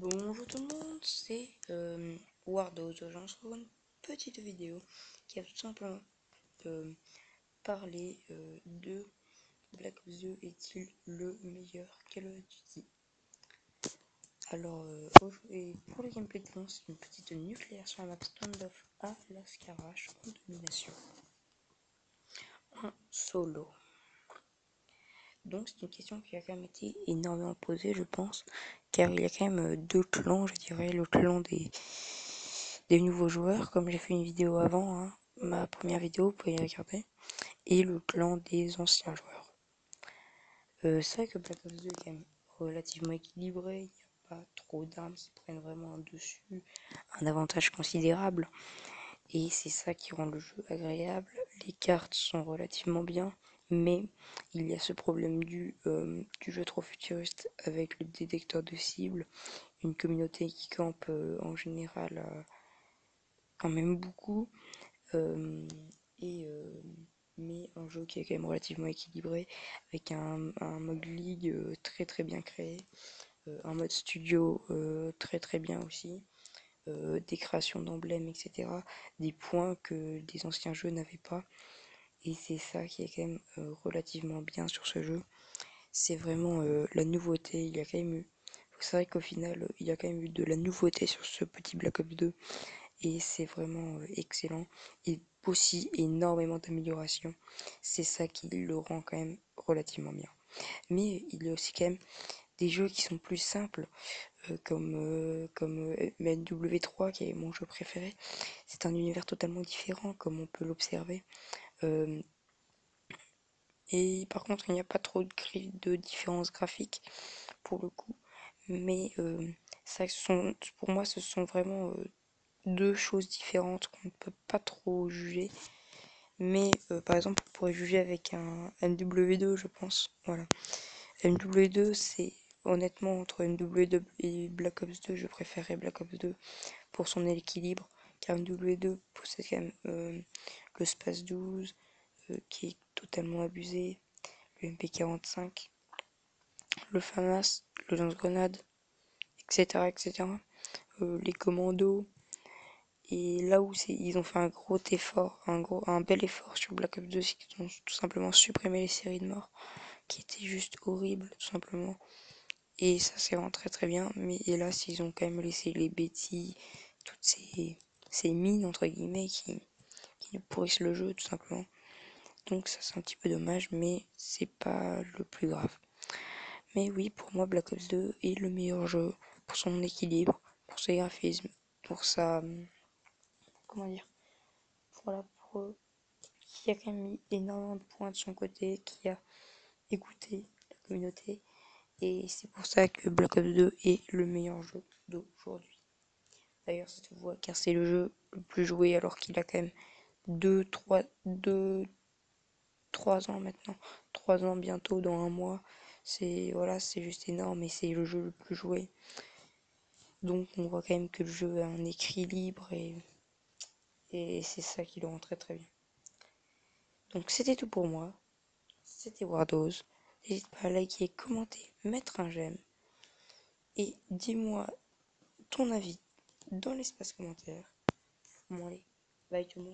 Bonjour tout le monde, c'est Wardos. Aujourd'hui, on se retrouve une petite vidéo qui va tout simplement parler de Black Ops 2 est-il le meilleur Call of Duty. Alors, et pour le gameplay de fond, c'est une petite nucléaire sur la map Standoff à Lascarache en domination en solo. Donc c'est une question qui a quand même été énormément posée, je pense, car il y a quand même deux clans, je dirais, le clan des nouveaux joueurs, comme j'ai fait une vidéo avant, hein, ma première vidéo, vous pouvez la regarder, et le clan des anciens joueurs. C'est vrai que Black Ops 2 est quand même relativement équilibré, il n'y a pas trop d'armes qui prennent vraiment un dessus, un avantage considérable, et c'est ça qui rend le jeu agréable. Les cartes sont relativement bien, mais il y a ce problème du jeu trop futuriste avec le détecteur de cibles, une communauté qui campe en général quand même beaucoup, mais un jeu qui est quand même relativement équilibré, avec un mode ligue très bien créé, un mode studio très bien aussi, des créations d'emblèmes, etc. Des points que des anciens jeux n'avaient pas. Et c'est ça qui est quand même relativement bien sur ce jeu. C'est vraiment la nouveauté. Il y a quand même eu. C'est vrai qu'au final, il y a quand même eu de la nouveauté sur ce petit Black Ops 2. Et c'est vraiment excellent. Et aussi énormément d'améliorations. C'est ça qui le rend quand même relativement bien. Mais il y a aussi quand même des jeux qui sont plus simples, comme NW3 qui est mon jeu préféré. C'est un univers totalement différent comme on peut l'observer. Et par contre, il n'y a pas trop de différences graphiques pour le coup. Mais ça pour moi, ce sont vraiment deux choses différentes qu'on ne peut pas trop juger. Mais par exemple, on pourrait juger avec un MW2, je pense. Voilà. MW2, c'est honnêtement entre MW2 et Black Ops 2, je préférerais Black Ops 2 pour son équilibre. Car MW2 possède quand même le Space 12 qui est totalement abusé, le MP45, le FAMAS, le lance-grenade, etc. Les commandos. Et là où ils ont fait un gros effort, un bel effort sur Black Ops 2, c'est qu'ils ont tout simplement supprimé les séries de morts, qui étaient juste horribles, tout simplement. Et ça, c'est vraiment très bien. Mais hélas, ils ont quand même laissé les bêtises, toutes ces mines, entre guillemets, qui nous pourrissent le jeu, tout simplement. Donc ça, c'est un petit peu dommage, mais c'est pas le plus grave. Mais oui, pour moi, Black Ops 2 est le meilleur jeu pour son équilibre, pour ses graphismes, pour sa... Comment dire? Voilà, qui a quand même mis énormément de points de son côté, qui a écouté la communauté. Et c'est pour ça que Black Ops 2 est le meilleur jeu d'aujourd'hui. D'ailleurs, ça se voit car c'est le jeu le plus joué alors qu'il a quand même 3 ans maintenant. 3 ans bientôt dans un mois. Voilà, c'est juste énorme et c'est le jeu le plus joué. Donc on voit quand même que le jeu a un écrit libre et c'est ça qui le rend très bien. Donc c'était tout pour moi. C'était Wardos. N'hésite pas à liker, commenter, mettre un j'aime. Et dis-moi ton avis dans l'espace commentaire. Bon allez, bye tout le monde.